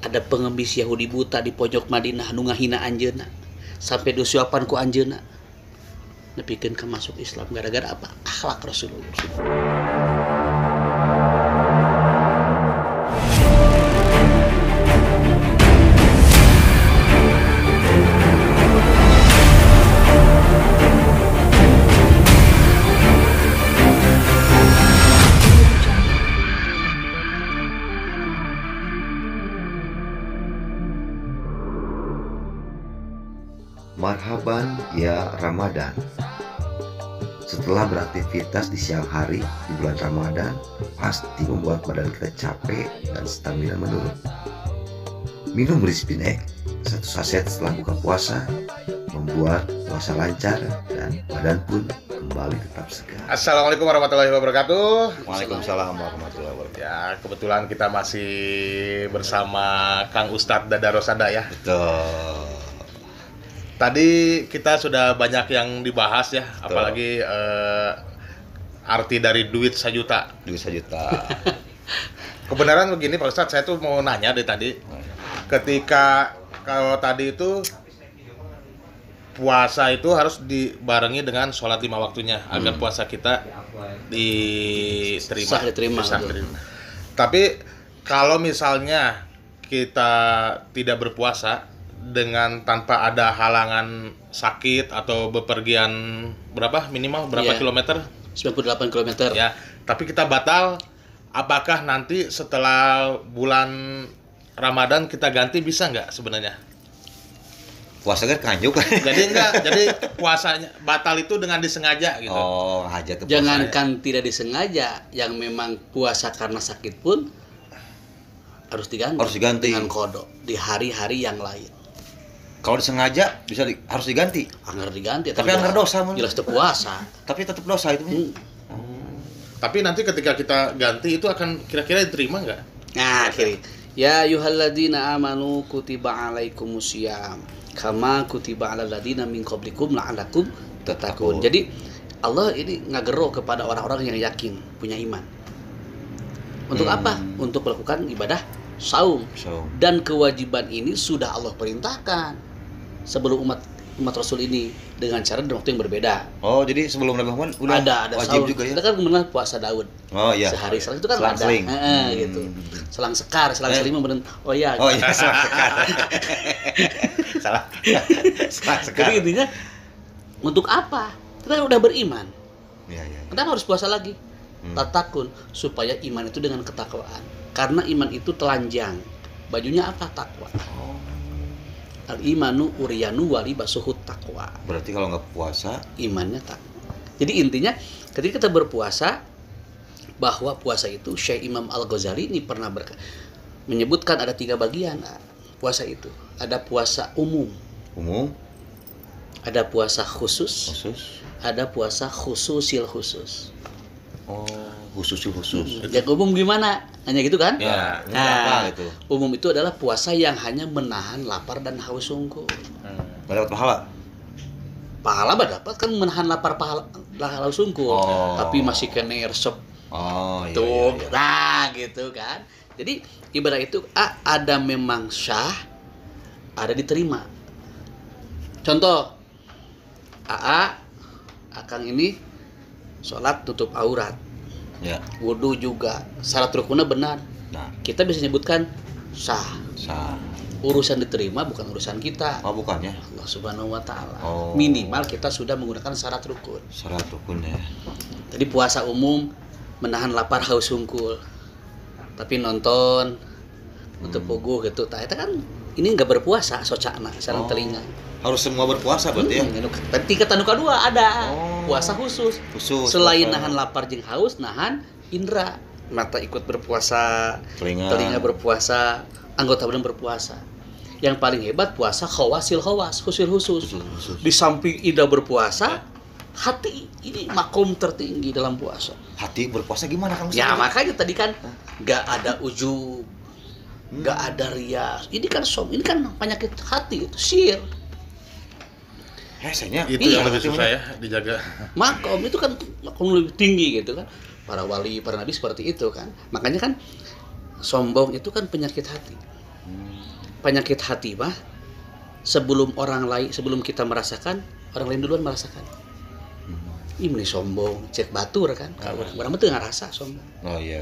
ada pengemis Yahudi buta di pojok Madinah nu ngahina anjeunna sampai disuapan ku anjeunna nepikeun ka masuk Islam gara-gara apa? Akhlak Rasulullah. Marhaban ya Ramadan. Setelah beraktivitas di siang hari di bulan Ramadan, pasti membuat badan kita capek dan stamina menurun. Minum Rispin X 1 saset setelah buka puasa membuat puasa lancar dan badan pun kembali tetap segar. Assalamualaikum warahmatullahi wabarakatuh. Waalaikumsalam warahmatullahi wabarakatuh. Ya, kebetulan kita masih bersama Kang Ustadz Dada Rosada ya. Betul. Tadi kita sudah banyak yang dibahas ya, Betul. apalagi arti dari duit 1 juta. Duit 1 juta. Kebenaran begini Pak Ustadz, saya tuh mau nanya dari tadi. Ketika kalau tadi itu puasa itu harus dibarengi dengan sholat 5 waktunya agar puasa kita diterima. Sah diterima. Sah diterima. Tapi kalau misalnya kita tidak berpuasa dengan tanpa ada halangan sakit atau bepergian minimal berapa Iya. kilometer? 98 km. Ya, tapi kita batal, apakah nanti setelah bulan Ramadan kita ganti bisa nggak sebenarnya? Puasa kan kanjuk. Jadi puasanya batal itu dengan disengaja gitu. Oh, hajat Jangankan tidak disengaja, yang memang puasa karena sakit pun harus diganti. Harus diganti. Dengan qada di hari-hari yang lain. Kalau disengaja bisa harus diganti. Anggar diganti. Tapi anggar dosa mun. Jelas itu puasa. Tapi tetap dosa itu. Tapi nanti ketika kita ganti itu akan kira-kira diterima nggak? Nah, kiri. Ya ayyuhalladzina amanu kutiba alaikumusiyam kama kutiba alal ladzina min qablikum la'allakum tattaqun. Jadi Allah ini ngagero kepada orang-orang yang yakin, punya iman. Untuk apa? Untuk melakukan ibadah saum. Dan kewajiban ini sudah Allah perintahkan sebelum umat Rasul ini dengan cara dan waktu yang berbeda. Oh, jadi sebelum Nabi Muhammad udah ada wajib saum. juga ya. Kita kan mengenal puasa Daud. Oh iya. Sehari selang itu kan Selang-seling. ada. Gitu. Selang sekar, selang seling bener. Oh iya. Oh iya, selang sekar. Salah. Selang sekar. Jadi intinya untuk apa? Kita udah beriman. Iya. Kenapa harus puasa lagi? Tatakun, supaya iman itu dengan ketakwaan. Karena iman itu telanjang. Bajunya apa? Takwa. Al-imanu uriyanu wali basuhut takwa. Berarti kalau nggak puasa, Imannya takwa. Jadi intinya ketika kita berpuasa, bahwa puasa itu Syekh Imam Al-Ghazali ini pernah menyebutkan ada 3 bagian puasa itu. Ada puasa umum, ada puasa khusus, ada puasa khususil khusus. Oh, khusus. Yang umum gimana? Hanya gitu kan? Ya, Nah, apa itu? umum itu adalah puasa yang hanya menahan lapar dan haus sungguh. Nggak dapat pahala. Pahala dapat kan menahan lapar haus sungguh, Oh. tapi masih kena resep. Oh, iya. Tuh, nah gitu kan. Jadi ibadah itu ada memang syah, ada diterima. Contoh, Akang ini sholat tutup aurat, Ya. wudu juga, syarat rukunnya benar. Nah, Kita bisa sebutkan sah. sah. Urusan diterima bukan urusan kita. Oh, bukannya. Allah Subhanahu wa taala. Oh. Minimal kita sudah menggunakan syarat rukun. Syarat rukunnya. Jadi puasa umum menahan lapar haus sungkul. Tapi nonton untuk puguh gitu. Tah eta kan ini enggak berpuasa socana sareng telinga. Harus semua berpuasa berarti ya. Tapi tingkatan nu kadua ada. Oh. Puasa khusus. Selain nahan lapar jeung haus, nahan indra. Mata ikut berpuasa, telinga berpuasa, anggota badan berpuasa. Yang paling hebat puasa khawasil khawas, khusus. Di samping indra berpuasa, hati ini makom tertinggi dalam puasa. Hati berpuasa gimana Kang? Ya makanya tadi kan nggak ada ujub, nggak ada rias. Ini kan ini kan penyakit hati itu sir. Hesenya Itu yang lebih susah ya dijaga. Makom itu kan makom lebih tinggi gitu kan. Para wali, para nabi seperti itu kan. Makanya kan sombong itu kan penyakit hati. Penyakit hati mah sebelum kita merasakan, orang lain duluan merasakan. Ini sombong, cek batur kan. Kalau orang betul ngerasa sombong. Oh iya.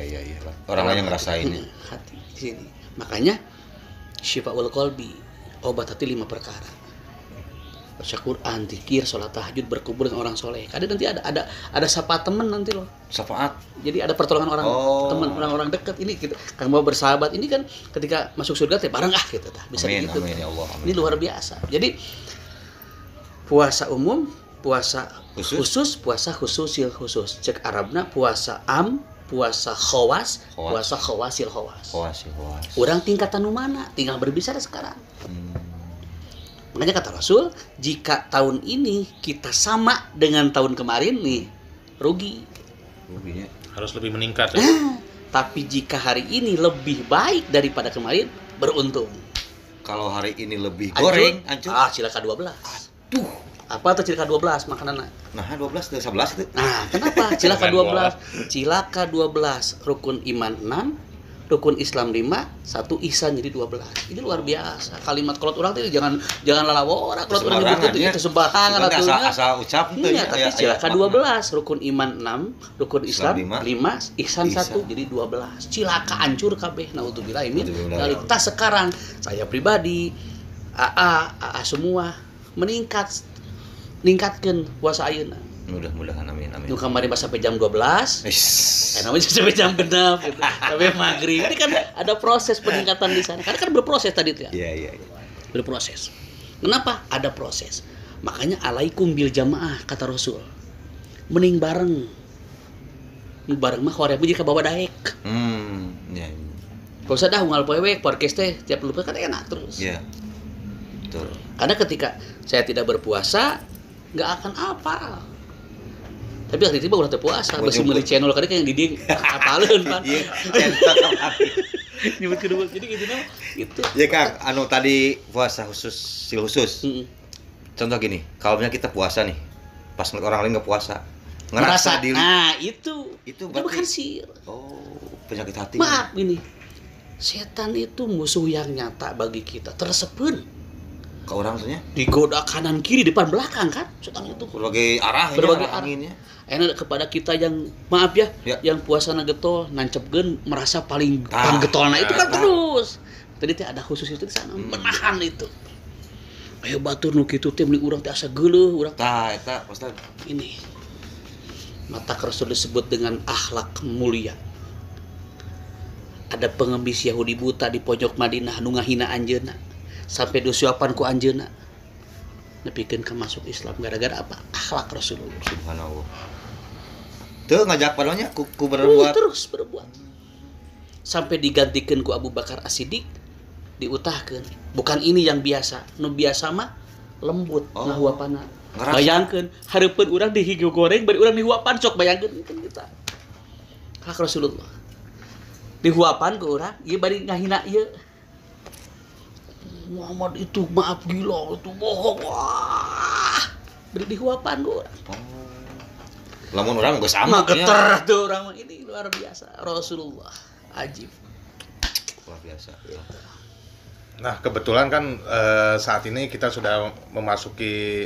Orang lain yang ngerasain ya. Hati di sini. Makanya Syifaul Qalbi, obat hati 5 perkara. Baca Quran, zikir, sholat tahajud, berkumpul dengan orang soleh. Kadang nanti ada sapa teman nanti loh. Syafaat. Jadi ada pertolongan orang teman, orang-orang dekat. Ini kita kan mau bersahabat. Ini kan ketika masuk surga teh bareng gitu tah. Bisa Amin, gitu. amin ya Allah. Amin. Ini luar biasa. Jadi puasa umum, puasa khusus, puasa khususil khusus. Cek Arabna puasa puasa khawas, puasa khawasil khawas. Khawas. Orang tingkatan mana? Tinggal berbicara sekarang. Makanya kata Rasul, jika tahun ini kita sama dengan tahun kemarin nih, rugi. Ruginya Harus lebih meningkat ya. Tapi jika hari ini lebih baik daripada kemarin, beruntung. kalau hari ini lebih goreng, hancur. Cilaka 12. Aduh, apa tuh cilaka 12 makanannya? Nah, 12 dari 11 itu. Nah, kenapa? Cilaka 12. Cilaka 12, rukun iman 6, rukun Islam 5, 1 ihsan jadi 12. Ini luar biasa. Kalimat kolot orang itu jangan lalawora, kolot orang nyebut itu sembarangan atunya. Asal ucap tuh Iya, tapi cilaka 12, rukun iman 6, rukun Islam 5, ihsan 1 jadi 12. Cilaka hancur kabeh. Naudzubillah ini. Realitas sekarang saya pribadi, AA semua meningkatkan puasa ayeuna. Mudah-mudahan amin. Nu kemarin pas sampai jam 12. Namanya sampai jam genap gitu. Sampai maghrib. Ini kan ada proses peningkatan di sana. Karena kan berproses tadi tuh ya. Iya. Berproses. Kenapa? Ada proses. Makanya alaikum bil jamaah kata Rasul. Mending bareng. Bareng mah hoream jika bawa daek. Iya. Kalau usah dah unggal poewek podcast teh tiap lupa kan enak terus. Iya. Betul. Karena ketika saya tidak berpuasa nggak akan apa. Tapi tiba-tiba udah puasa, besi meuli channel kadang yang diding apaleun pan. Iya, centang kali. Nyebut kedua jadi gitu nama gitu. Ya Kang, tadi puasa khusus. Contoh gini, kalau misalnya kita puasa nih, pas ngeliat orang lain nggak puasa, ngerasa diri. Nah, itu berarti bukan sihir. Oh, penyakit hati. Maaf ini. Setan itu musuh yang nyata bagi kita, tersepen. Ke orang tuh Digoda kanan kiri depan belakang kan setan itu. Berbagai arah anginnya. Enak kepada kita yang maaf ya, yang puasana getol nancepkeun merasa paling getolna itu kan terus. Tadi teh ada khusus itu di sana menahan itu. Ayo batur nu kitu teh mending urang teh asa geuleuh urang. Tah eta Ustaz. Ini mata Rasul disebut dengan akhlak mulia. Ada pengemis Yahudi buta di pojok Madinah nu ngahina anjeunna. Sampai disuapan ku anjeunna. Nepikeun ka masuk Islam gara-gara apa? Akhlak Rasulullah. Subhanallah. Tuh ngajak padanya ku berbuat. Terus berbuat. Sampai digantikan ku Abu Bakar As-Siddiq, diutahkeun. Bukan ini yang biasa. Nu biasa mah lembut ngahuapana. Bayangkeun hareupeun urang dihigo goreng bari urang dihuapan sok bayangkeun kan kita. Akhlak Rasulullah. Dihuapan ku urang, ieu bari ngahina ieu. Muhammad itu maaf gila, itu bohong. Wah. Beri dihuapan ku urang. Lamun orang geus sama geter tuh orang ini luar biasa. Rasulullah ajib. Luar biasa. Nah, kebetulan kan saat ini kita sudah memasuki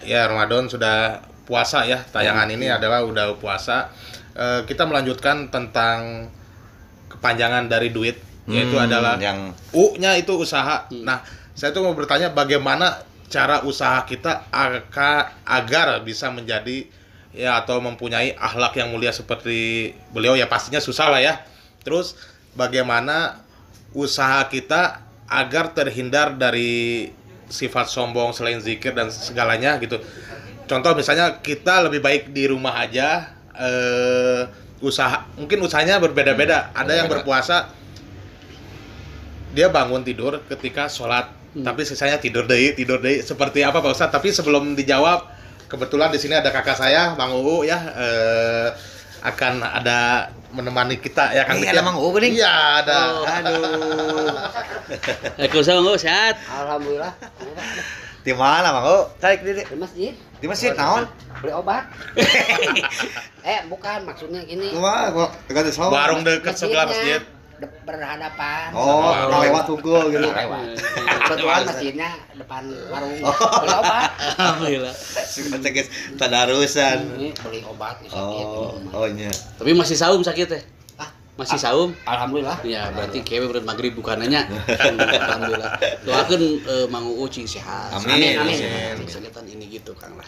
Ramadan sudah puasa ya. Tayangan ini adalah udah puasa. Kita melanjutkan tentang kepanjangan dari duit, yaitu adalah yang U-nya itu usaha. Nah, saya tuh mau bertanya bagaimana cara usaha kita agar bisa menjadi ya atau mempunyai akhlak yang mulia seperti beliau ya, pastinya susah lah ya. Terus bagaimana usaha kita agar terhindar dari sifat sombong selain zikir dan segalanya gitu. Contoh misalnya kita lebih baik di rumah aja, mungkin usahanya berbeda-beda. Ada yang berpuasa dia bangun tidur ketika sholat, tapi sisanya tidur deh. Seperti apa Pak Ustadz? Tapi sebelum dijawab, kebetulan di sini ada kakak saya, Bang Uu ya, akan ada menemani kita ya Kang. Ada Bang Uu nih? Iya ada. Aduh. Waalaikumsalam Bang Uu, sehat? Alhamdulillah. Di mana Bang Uu? Tarik di masjid. Di masjid naon? Beli obat. Bukan maksudnya gini. Wah, kok dekat Warung dekat sebelah masjid. berhadapan. Lewat hukum gitu. Lewat. Kebetulan masjidnya depan warung. Beli obat. Alhamdulillah. Kita guys tadarusan. Ini beli obat sakit. Iya. Tapi masih saum sakit teh. Masih saum? Alhamdulillah. Ya, berarti kewe berat maghrib bukannya. Alhamdulillah. Doakeun Mang Uu cing sehat. Amin. Sakitan ini gitu Kang lah.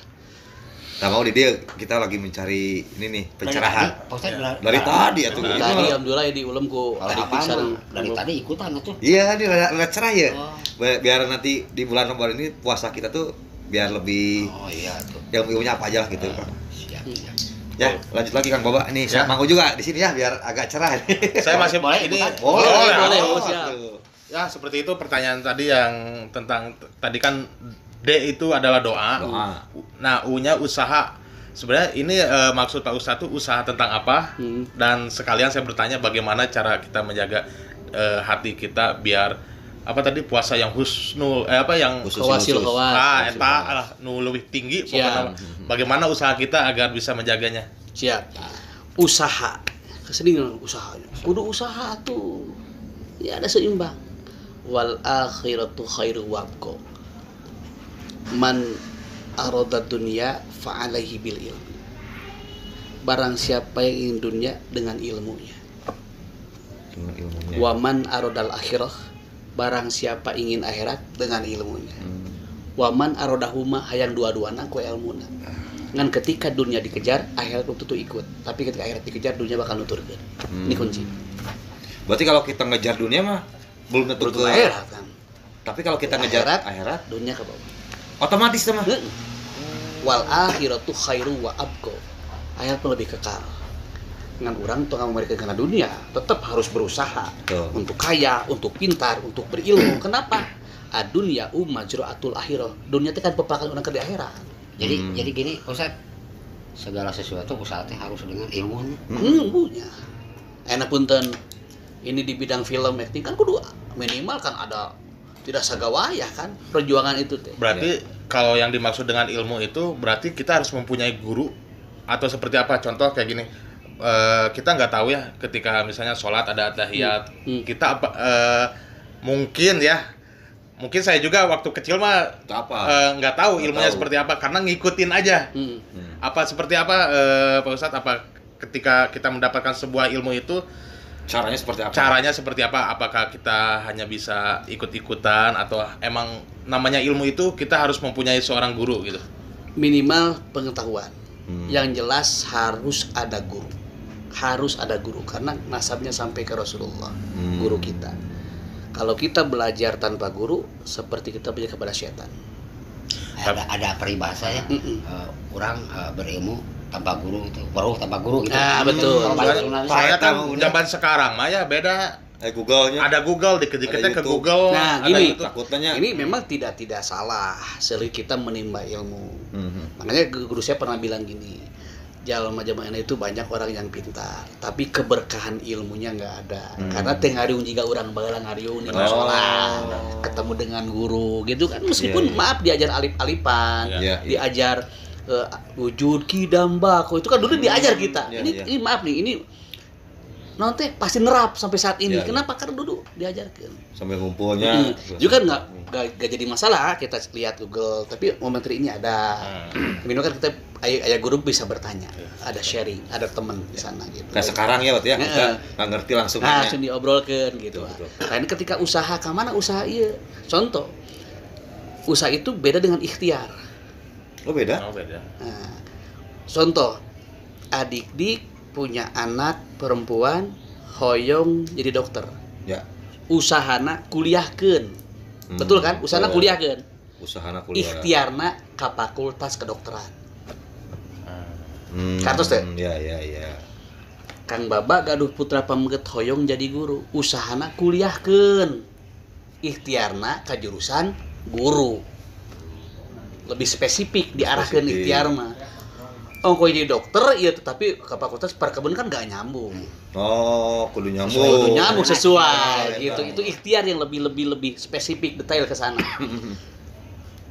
Nah mau di dia kita lagi mencari ini nih pencerahan. Dari tadi ya tuh. Tadi alhamdulillah di ulem ku adik pisan. Dari tadi ikutan tuh. Iya, ini rada cerah ya. Biar nanti di bulan Ramadan ini puasa kita tuh biar lebih tuh. Ilmu-ilmunya apa aja lah gitu. Siap. Ya, lanjut lagi Kang Boba. Nih, saya Mang Uu juga di sini ya biar agak cerah. Saya masih boleh ini. Boleh. Ya, seperti itu pertanyaan tadi yang tentang tadi kan D itu adalah doa. Nah, U-nya usaha. Sebenarnya ini maksud Pak Ustadz tuh usaha tentang apa? Dan sekalian saya bertanya bagaimana cara kita menjaga hati kita biar apa tadi puasa yang husnul yang Kawasil. Eta nu lebih tinggi pokoknya. Bagaimana usaha kita agar bisa menjaganya? Siap. Usaha. Keseringan usahanya. Kudu usaha tuh. Ya ada seimbang. Wal akhiratu khairu wabqa. Man arada dunya fa'alaihi bil ilmi. Barang siapa yang ingin dunia dengan ilmunya. Wa man aradal akhirah, barang siapa ingin akhirat dengan ilmunya. Wa man aradahuma hayang dua-duana ku ilmuna. Ngan ketika dunia dikejar, akhirat tentu ikut. Tapi ketika akhirat dikejar, dunia bakal nuturkeun. Ini kunci. Berarti kalau kita ngejar dunia mah belum tentu ke akhirat kan. Tapi kalau kita ngejar akhirat, dunia ke bawah. Otomatis mah. Wal akhiratu khairu wa abqa. Akhirat lebih kekal. Dengan orang tuh memberikan karena dunia, tetap harus berusaha untuk kaya, untuk pintar, untuk berilmu. Kenapa? Adunya majra'atul akhirah. Dunia itu kan pepakan orang ke di akhirat. Jadi gini, Ustaz. Segala sesuatu usaha harus dengan ilmunya. Ilmunya. Enak punten. Ini di bidang film acting kan kudu minimal kan ada tidak sagawaya kan perjuangan itu teh. Berarti kalau yang dimaksud dengan ilmu itu berarti kita harus mempunyai guru atau seperti apa? Contoh kayak gini. Kita nggak tahu ya ketika misalnya sholat ada tahiyat. Kita mungkin saya juga waktu kecil mah nggak tahu ilmunya seperti apa karena ngikutin aja. Apa seperti apa Pak Ustadz? Apa ketika kita mendapatkan sebuah ilmu itu caranya seperti apa? Apakah kita hanya bisa ikut-ikutan atau emang namanya ilmu itu kita harus mempunyai seorang guru gitu? Minimal pengetahuan. Yang jelas harus ada guru. Harus ada guru karena nasabnya sampai ke Rasulullah, guru kita. Kalau kita belajar tanpa guru seperti kita belajar kepada setan. Ada peribahasa ya. Orang berilmu tanpa guru itu, baru tanpa guru gitu. Nah, betul. Soalnya kan zaman sekarang mah ya beda. Google-nya. Ada Google, dikit-dikitnya ke Google. Nah, gini, takutnya. Ini memang tidak salah selagi kita menimba ilmu. Makanya guru saya pernah bilang gini, zaman itu banyak orang yang pintar, tapi keberkahan ilmunya nggak ada. Karena tengariung jika orang baheula ngariung di sholat, ketemu dengan guru gitu kan, meskipun maaf diajar alif-alifan, diajar wujud kidam bako itu kan dulu diajar kita. Ini maaf nih, ini nanti pasti nerap sampai saat ini. Kenapa? Karena dulu diajarkan sampai ngumpulnya. Juga nggak jadi masalah kita lihat Google, tapi momentary ini ada. Minimal kan kita ayah guru bisa bertanya, ada sharing, ada teman di sana gitu. Nah sekarang ya kita nggak ngerti langsung. Langsung diobrolkan gitu. Nah ini ketika usaha, kemana usaha iya? Contoh, usaha itu beda dengan ikhtiar. Beda. Nah, contoh, adik-adik punya anak perempuan hoyong jadi dokter. Usahana kuliahkeun. Betul kan? Usahana kuliahkeun. Ikhtiarna ka fakultas kedokteran. Kartos teh? Iya. Kang Baba gaduh putra pameget hoyong jadi guru. Usahana kuliahkeun. Ikhtiarna ka jurusan guru. Lebih spesifik diarahkan ikhtiar mah. Kok jadi dokter iya, tetapi ke fakultas perkebun kan gak nyambung. Kudu nyambung sesuai gitu. Itu ikhtiar yang lebih spesifik, detail ke sana.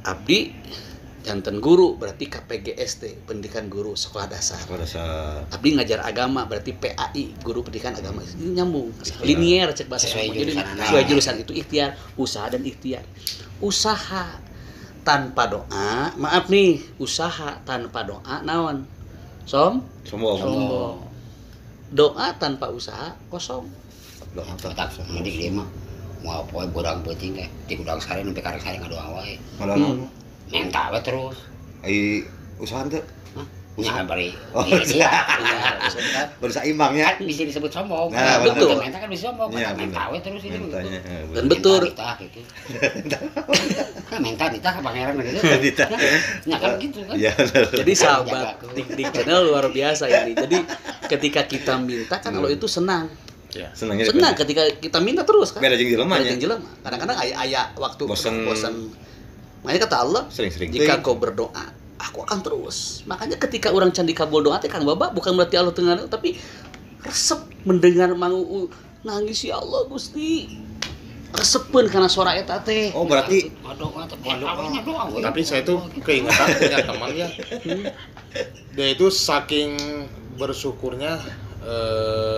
Abdi Janten guru berarti KPGST, pendidikan guru sekolah dasar. Abdi ngajar agama berarti PAI, guru pendidikan agama. Ini nyambung. Linier cek bahasa sesuai jurusan itu ikhtiar, usaha dan ikhtiar. Usaha tanpa doa, maaf nih, usaha tanpa doa naon? Sombong. Doa tanpa usaha kosong. Doa tetap nanti dia mah mau poe borang penting teh di gudang sare nembe karek sare ngadoa wae. Minta we terus. Ai usaha teh. Nya bari. Iya, berusaha imbang ya. Kan bisa disebut sombong. Nah, betul. Minta kan bisa sombong, minta we terus ini. Dan betul. Gitu. Kan minta ditah ka pangeran gitu. Nya kan gitu kan. Jadi sahabat Dik Channel luar biasa ini. Jadi ketika kita minta kan Allah itu senang. Ya. Senang Ketika kita minta terus kan. Beda jeung jelema nya. Kadang-kadang aya waktu bosan. Makanya kata Allah, sering-sering. Jika kau berdoa, aku akan terus. Makanya ketika orang candi kabul doa teh Kang Baba bukan berarti Allah tengah, tapi resep mendengar mangu nangis ya Allah Gusti. Resepeun karena suara eta teh. Oh, berarti doa. Tapi saya tuh keingetan punya teman ya. Dia itu saking bersyukurnya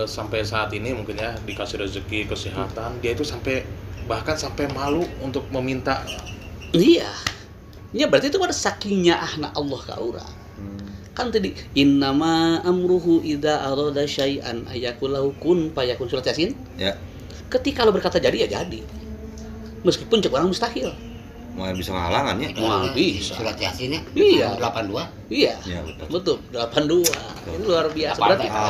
sampai saat ini mungkin ya dikasih rezeki kesehatan, dia itu bahkan sampai malu untuk meminta. Iya. Ya berarti itu pada sakingnya ahna Allah ka urang. Kan tadi innama amruhu idza arada syai'an ayakulahu kun fayakun, surat Yasin. Ya. Ketika lo berkata jadi ya jadi. Meskipun cek orang mustahil. Mau bisa ngalangan ya? Wah, bisa. Surat Yasin ya. Iya. 82. Iya. Ya, betul. 82. Ini luar biasa. Berarti ini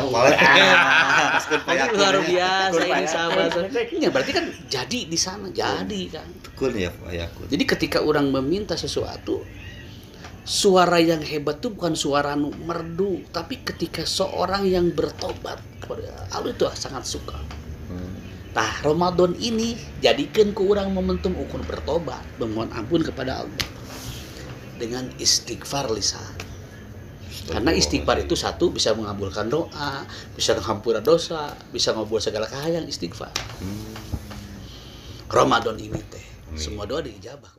luar biasa ini sahabat. Ini berarti kan jadi di sana, jadi kan. Tekun ya, ayakun. Jadi ketika orang meminta sesuatu, suara yang hebat itu bukan suara nu merdu, tapi ketika seorang yang bertobat kepada Allah itu sangat suka. Nah, Ramadan ini jadikan ke orang momentum ukur bertobat, memohon ampun kepada Allah dengan istighfar lisan. Karena istighfar itu satu bisa mengabulkan doa, bisa mengampuni dosa, bisa ngabul segala kahayang istighfar. Ramadan ini teh semua doa dijabah.